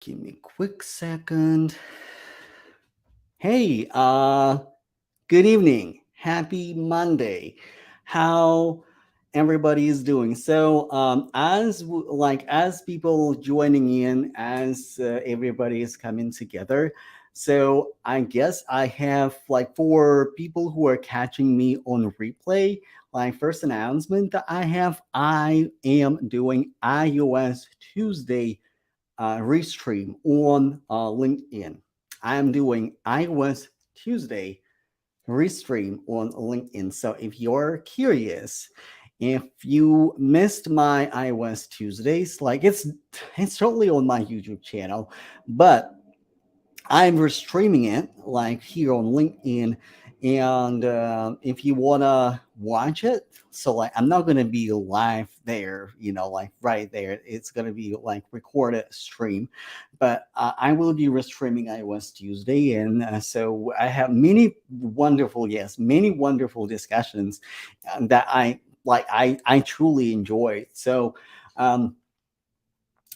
Give me a quick second. Hey, good evening. Happy Monday. How everybody is doing? As people joining in, as everybody is coming together. So I guess I have like for people who are catching me on replay. Like first announcement that I am doing iOS Tuesday restream on LinkedIn. I'm doing iOS Tuesday restream on LinkedIn. So if you're curious, if you missed my iOS Tuesdays, like it's totally on my YouTube channel, but I'm streaming it like here on LinkedIn, and if you wanna watch it, so like I'm not gonna be live there, like right there. It's gonna be like recorded stream, but I will be streaming iOS Tuesday, and so I have many wonderful discussions that I truly enjoy. So.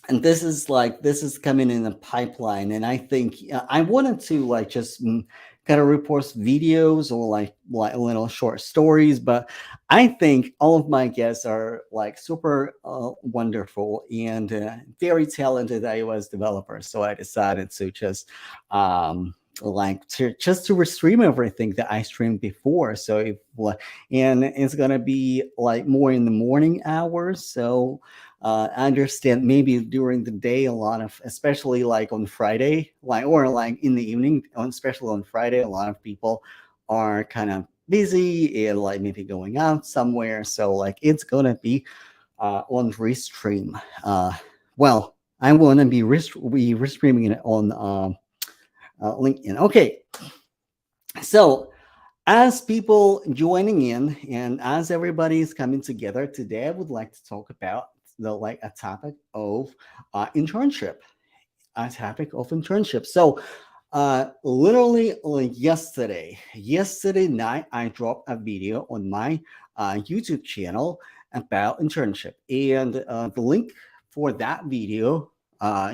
And this is coming in a pipeline, and I think I wanted to like just kind of report videos or like little short stories, but I think all of my guests are like super wonderful and very talented iOS developers, so I decided to just just to restream everything that I streamed before. So and it's gonna be like more in the morning hours. So I understand maybe during the day, a lot of, especially like on Friday, like or like in the evening, especially on Friday, a lot of people are kind of busy and like maybe going out somewhere. So like it's gonna be on Restream. Well, I want to be restreaming it on LinkedIn. Okay, so as people joining in and as everybody is coming together today, I would like to talk about a topic of internship, a topic of internship. So, literally like yesterday night, I dropped a video on my YouTube channel about internship, and the link for that video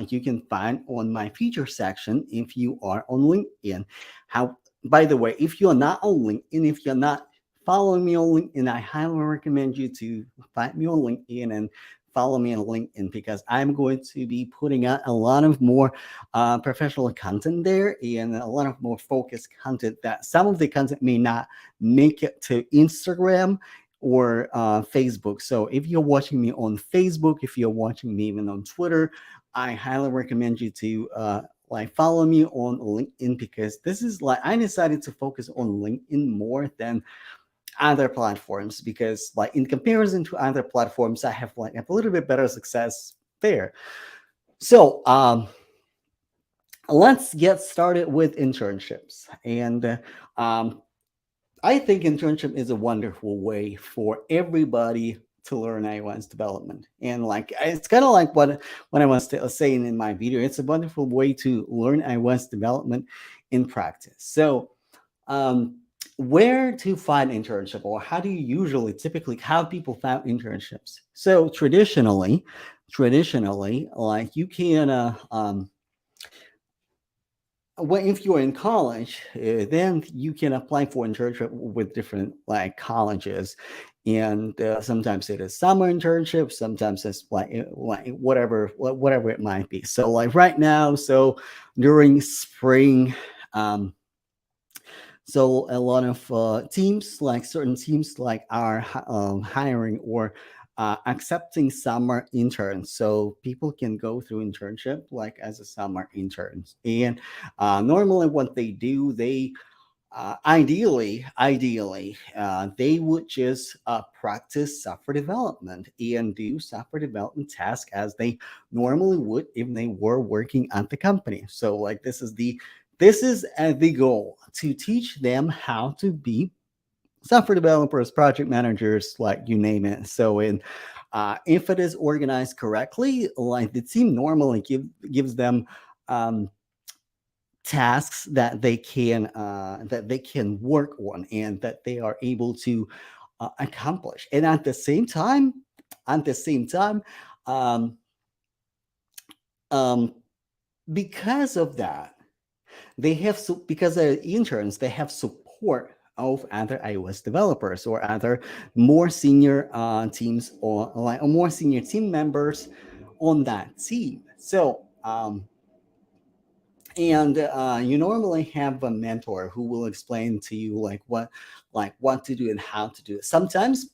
you can find on my feature section if you are on LinkedIn. How, by the way, if you're not on LinkedIn, if you're not following me on LinkedIn, I highly recommend you to find me on LinkedIn and follow me on LinkedIn because I'm going to be putting out a lot of more professional content there and a lot of more focused content that some of the content may not make it to Instagram or Facebook. So if you're watching me on Facebook, if you're watching me even on Twitter, I highly recommend you to like follow me on LinkedIn because this is like I decided to focus on LinkedIn more than other platforms because like in comparison to other platforms I have like a little bit better success there. So let's get started with internships. And I think internship is a wonderful way for everybody to learn iOS development. And like it's kind of like what I was saying in my video. It's a wonderful way to learn iOS development in practice. So um, where to find internship, or how do you usually typically how people found internships? So traditionally, like you can well, if you're in college, then you can apply for internship with different like colleges, and sometimes it is summer internship, sometimes it's like whatever it might be. So like right now, so during spring, um, so a lot of teams, like certain teams, like are hiring or accepting summer interns, so people can go through internship like as a summer interns. And normally, what they do, they ideally, they would just practice software development and do software development tasks as they normally would if they were working at the company. So, like, this is the goal to teach them how to be software developers, project managers, like you name it. So, if it is organized correctly, like the team normally gives them. Tasks that they can work on and that they are able to accomplish, and at the same time um, um, because of that, because they're interns, they have support of other iOS developers or other more senior teams or like more senior team members on that team. So and you normally have a mentor who will explain to you like what to do and how to do it. Sometimes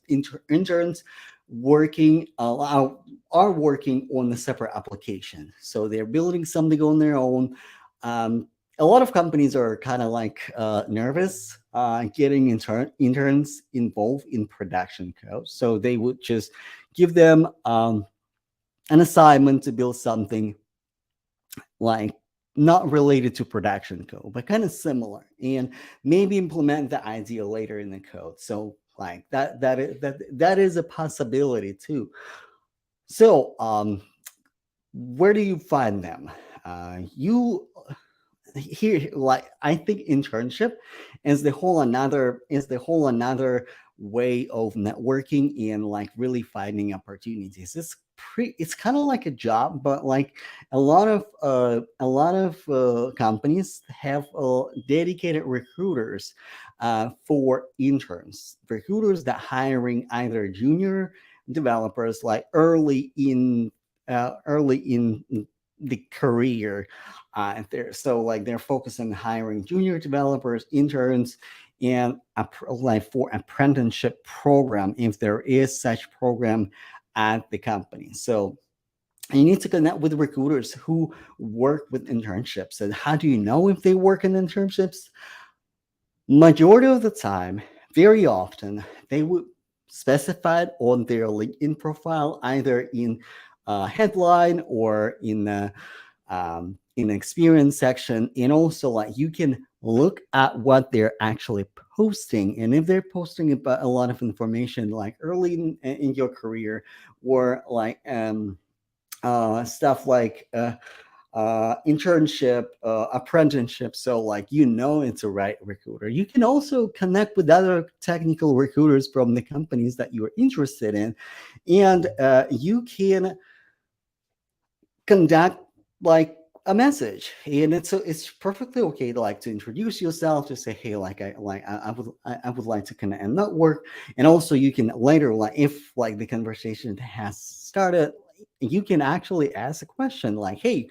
interns working are working on a separate application, so they're building something on their own. A lot of companies are kind of like nervous getting interns involved in production code, so they would just give them an assignment to build something like not related to production code, but kind of similar, and maybe implement the idea later in the code. So like that is a possibility too. So where do you find them? You here like I think internship is the whole another way of networking and like really finding opportunities. It's kind of like a job, but like a lot of companies have dedicated recruiters for interns, recruiters that hiring either junior developers like early in the career. So like they're focused on hiring junior developers, interns, and like for apprenticeship program if there is such program at the company. So you need to connect with recruiters who work with internships. And how do you know if they work in internships? Majority of the time, very often, they would specify it on their LinkedIn profile, either in a headline or in the experience section. And also, like you can look at what they're actually posting, and if they're posting about a lot of information, like early in your career, or like stuff like internship, apprenticeship. So, like, it's a right recruiter. You can also connect with other technical recruiters from the companies that you're interested in, and you can conduct like a message, and it's perfectly okay to like to introduce yourself, to say, hey, I would like to connect and network. And also you can later, like if like the conversation has started, you can actually ask a question like, hey,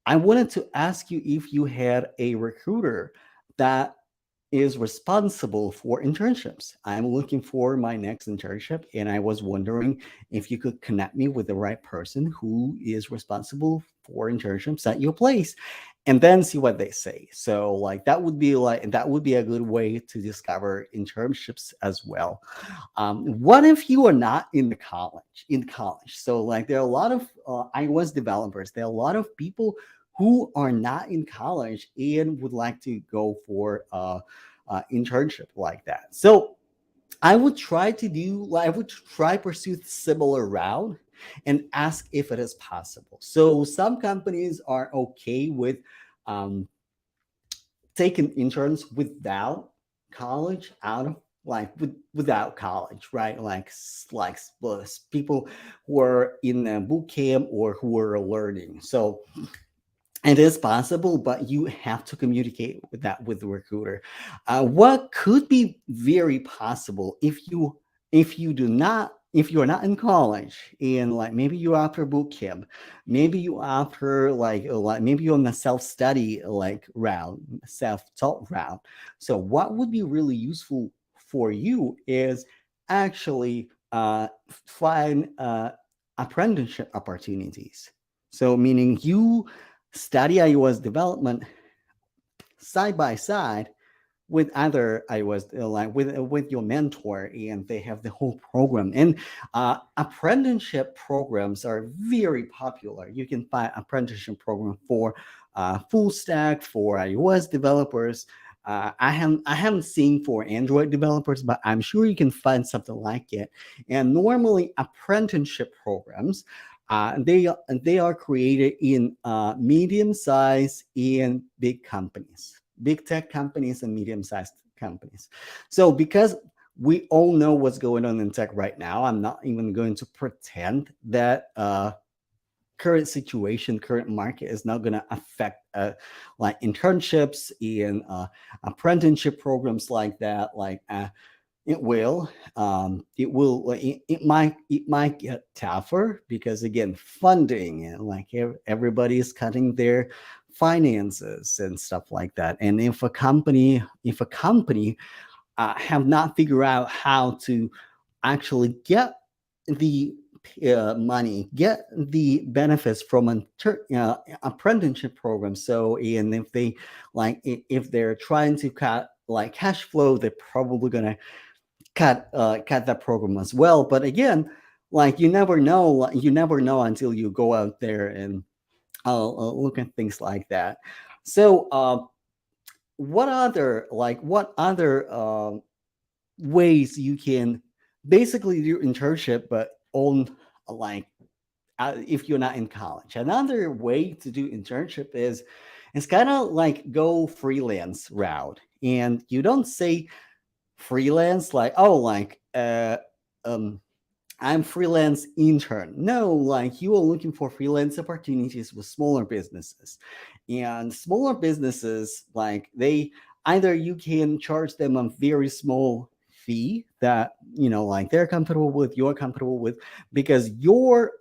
I wanted to ask you if you had a recruiter that is responsible for internships. I'm looking for my next internship, and I was wondering if you could connect me with the right person who is responsible for internships at your place, and then see what they say. So, that would be a good way to discover internships as well. What if you are not in college? So, like, there are a lot of iOS developers. There are a lot of people who are not in college and would like to go for internship like that. So I would try pursue similar route and ask if it is possible. So some companies are okay with um, taking interns without college, out of without college, right? People who are in a boot camp or who are learning. So it is possible, but you have to communicate with that with the recruiter. What could be very possible if you are not in college, and like maybe you after boot camp, maybe you after maybe you're on the self study like route, self taught route. So what would be really useful for you is actually find apprenticeship opportunities. So meaning you study iOS development side by side with other iOS, like with your mentor, and they have the whole program. And apprenticeship programs are very popular. You can find apprenticeship program for full stack, for iOS developers. I haven't seen for Android developers, but I'm sure you can find something like it. And normally, apprenticeship programs, they are created in medium size and big companies, big tech companies and medium sized companies. So because we all know what's going on in tech right now, I'm not even going to pretend that current situation, current market is not going to affect like internships and apprenticeship programs like that. It will. It might get tougher because again, funding and like everybody is cutting their finances and stuff like that. And if a company have not figured out how to actually get the money, get the benefits from an apprenticeship program. So, and if they if they're trying to cut like cash flow, they're probably gonna cut that program as well. But again, like you never know until you go out there and look at things like that. So, what other ways you can basically do internship, but on like if you're not in college. Another way to do internship is it's kind of like go freelance route, and you don't say freelance like oh um I'm freelance intern. No, like you are looking for freelance opportunities with smaller businesses. And smaller businesses, like they either you can charge them a very small fee that like they're comfortable with, you're comfortable with, because your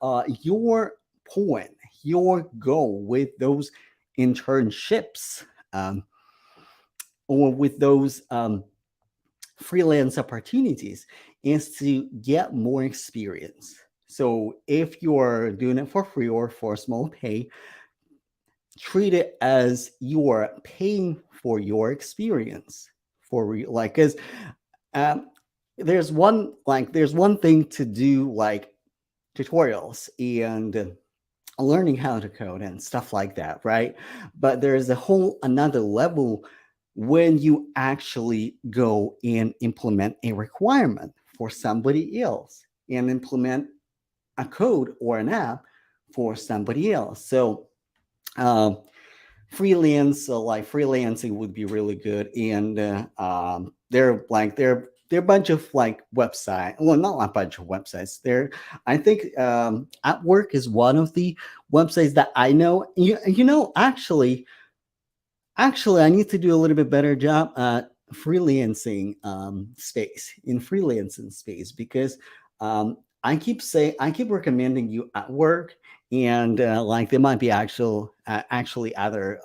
point, your goal with those internships or with those freelance opportunities is to get more experience. So if you're doing it for free or for small pay, treat it as you're paying for your experience for real. Like, because um, there's one thing to do like tutorials and learning how to code and stuff like that, right? But there's a whole another level when you actually go and implement a requirement for somebody else and implement a code or an app for somebody else. So um, like freelancing would be really good, and they're a bunch of like website, well, not a bunch of websites. I think Upwork is one of the websites that I know. Actually, I need to do a little bit better job at freelancing space, because I keep recommending you at work, and like there might be actually other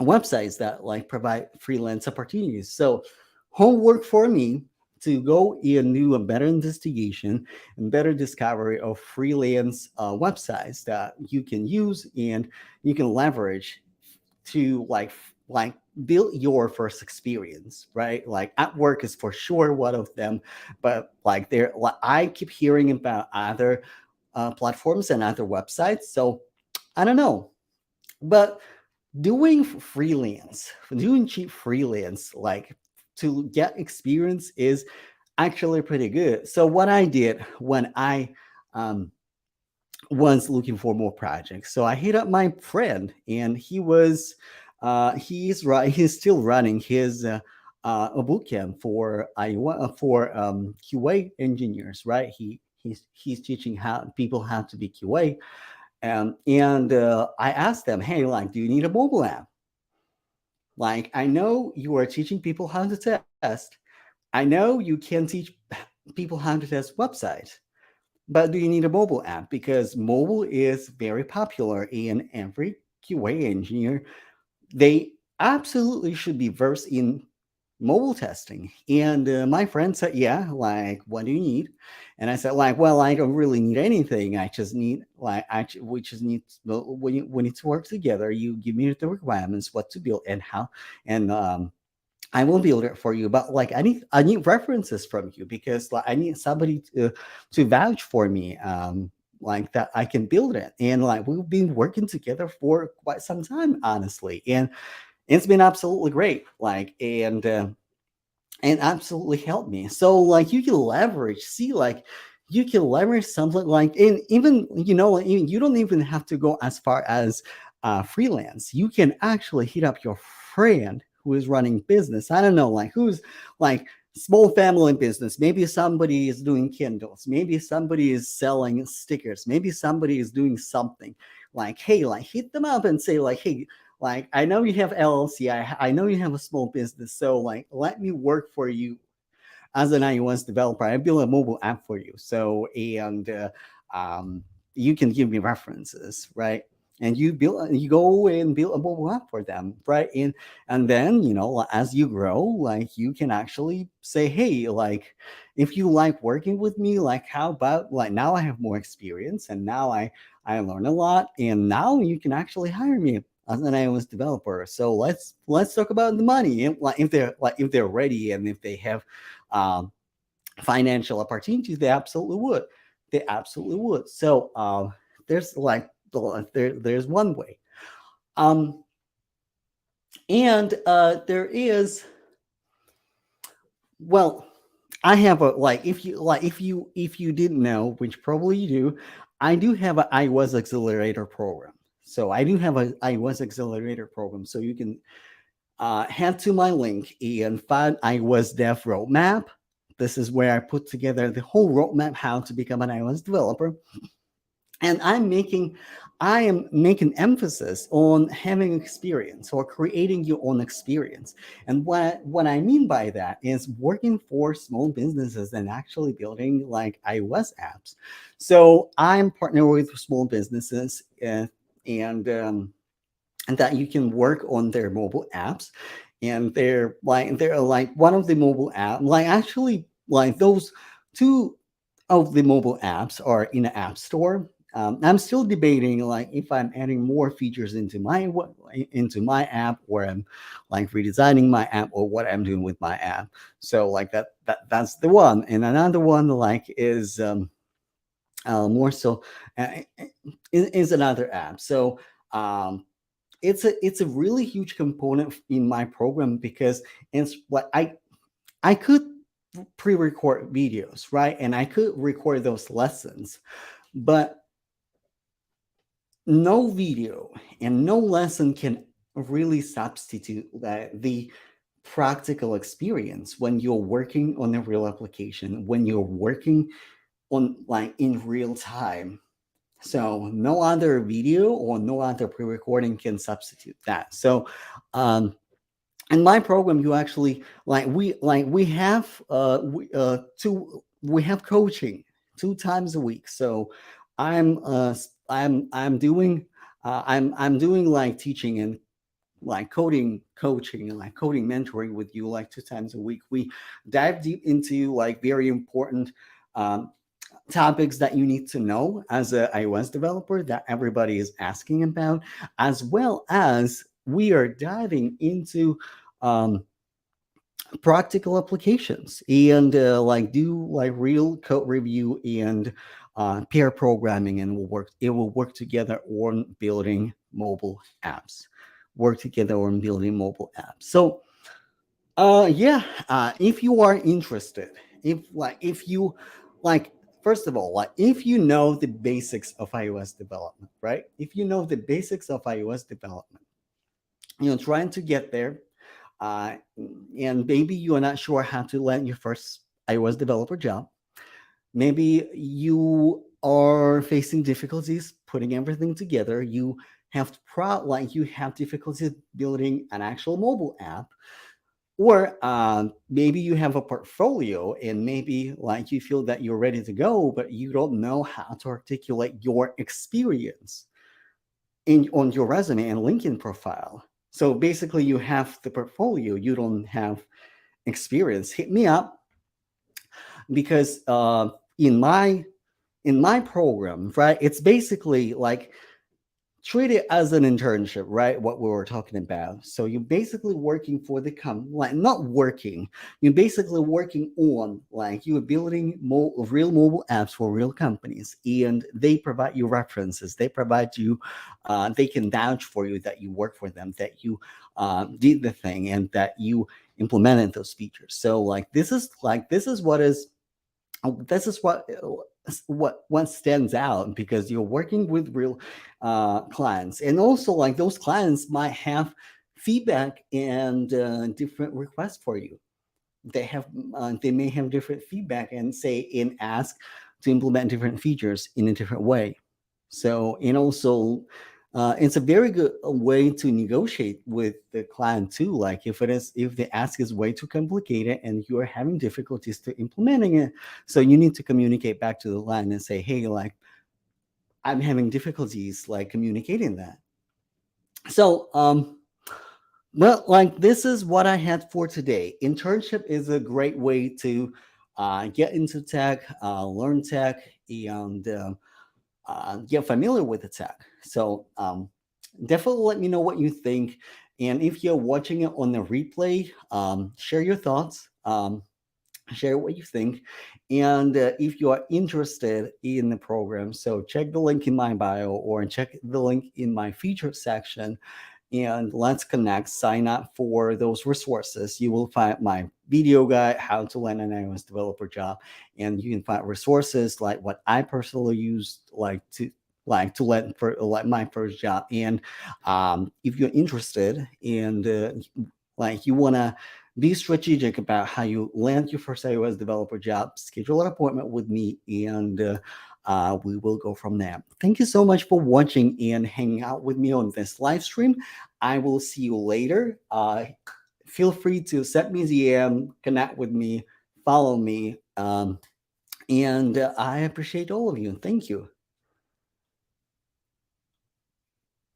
websites that like provide freelance opportunities. So homework for me to go and do a better investigation and better discovery of freelance websites that you can use and you can leverage to like build your first experience, right? Like at work is for sure one of them, but I keep hearing about other platforms and other websites. So I don't know, but doing cheap freelance, like to get experience, is actually pretty good. So what I did when I um, was looking for more projects. So I hit up my friend, and he's still running his a boot camp for QA engineers, right? He's teaching how people how to be QA, and I asked them, hey, like, do you need a mobile app? Like, I know you are teaching people how to test. I know you can teach people how to test websites, but do you need a mobile app? Because mobile is very popular, and every QA engineer, they absolutely should be versed in mobile testing. And my friend said, yeah, like, what do you need? And I said, like, well, I don't really need anything. I just need, we just need, well, we need to work together. You give me the requirements, what to build and how, and I will build it for you. But like, I need references from you, because like I need somebody to vouch for me, like that I can build it. And like we've been working together for quite some time, honestly, and it's been absolutely great. Like and absolutely helped me. So like you can leverage, see, like you can leverage something like, and even you don't even have to go as far as freelance. You can actually hit up your friend who is running business. I don't know, like who's like small family business. Maybe somebody is doing candles. Maybe somebody is selling stickers. Maybe somebody is doing something like, hey, like hit them up and say like, hey, like I know you have LLC. I know you have a small business. So like, let me work for you as an iOS developer. I build a mobile app for you. So um, you can give me references, right? And you go and build a mobile app for them, right? And then as you grow, like you can actually say, hey, like if you like working with me, like how about like now I have more experience and now I learn a lot, and now you can actually hire me as an iOS developer. So let's talk about the money. Like if they're ready and if they have um, financial opportunities, they absolutely would. They absolutely would. So there's like there's one way, um, and there is, well, I have a like if you didn't know, which probably you do, I do have an iOS accelerator program. So I do have an iOS accelerator program. So you can head to my link and find iOS Dev Roadmap. This is where I put together the whole roadmap how to become an iOS developer. And I am making emphasis on having experience or creating your own experience. And what I mean by that is working for small businesses and actually building like iOS apps. So I'm partnering with small businesses and and that you can work on their mobile apps, and they're like one of the mobile app, like actually like those two of the mobile apps are in the app store. I'm still debating like if I'm adding more features into my app, or I'm like redesigning my app, or what I'm doing with my app. So like that's the one, and another one like is more so uh, is another app. So um, it's a really huge component in my program because it's what I could pre-record videos, right? And I could record those lessons, but no video and no lesson can really substitute the practical experience when you're working on a real application, when you're working on like in real time. So no other video or no other pre-recording can substitute that. So in my program, you actually we have we have coaching 2 times a week. So I'm doing I'm doing like teaching and like coding coaching and like coding mentoring with you like 2 times a week. We dive deep into like very important um, topics that you need to know as a iOS developer that everybody is asking about, as well as we are diving into um, practical applications and like do like real code review and pair programming, and it will work together on building mobile apps. Work together on building mobile apps. So yeah, if you are interested, if you like, first of all, like if you know the basics of iOS development, right? If you know the basics of iOS development, trying to get there, uh, and maybe you are not sure how to land your first iOS developer job. Maybe you are facing difficulties putting everything together. You have you have difficulties building an actual mobile app, or maybe you have a portfolio and maybe like you feel that you're ready to go, but you don't know how to articulate your experience on your resume and LinkedIn profile. So basically, you have the portfolio, you don't have experience. Hit me up because in my program, right, it's basically like treat it as an internship, right? What we were talking about. So you're basically working for the like not working. You're basically working on like you're building real mobile apps for real companies, and they provide you references. They provide you, they can vouch for you that you work for them, that you did the thing, and that you implemented those features. So like this is what is this is what stands out because you're working with real clients, and also like those clients might have feedback and different requests for you. they may have different feedback and say and ask to implement different features in a different way. So, and also, it's a very good way to negotiate with the client too. Like if the ask is way too complicated and you are having difficulties to implementing it, so you need to communicate back to the client and say, hey, like I'm having difficulties like communicating that. So, well, like this is what I had for today. Internship is a great way to get into tech, learn tech, and get familiar with the tech. So definitely let me know what you think. And if you're watching it on the replay, share your thoughts. Share what you think. And if you are interested in the program, so check the link in my bio or check the link in my featured section and let's connect. Sign up for those resources. You will find my video guide, how to land an iOS developer job, and you can find resources like what I personally used, like to land for like my first job. And if you're interested and like you want to be strategic about how you land your first iOS developer job, schedule an appointment with me, and we will go from there. Thank you so much for watching and hanging out with me on this live stream. I will see you later. Feel free to send me a DM, connect with me, follow me, and I appreciate all of you. Thank you.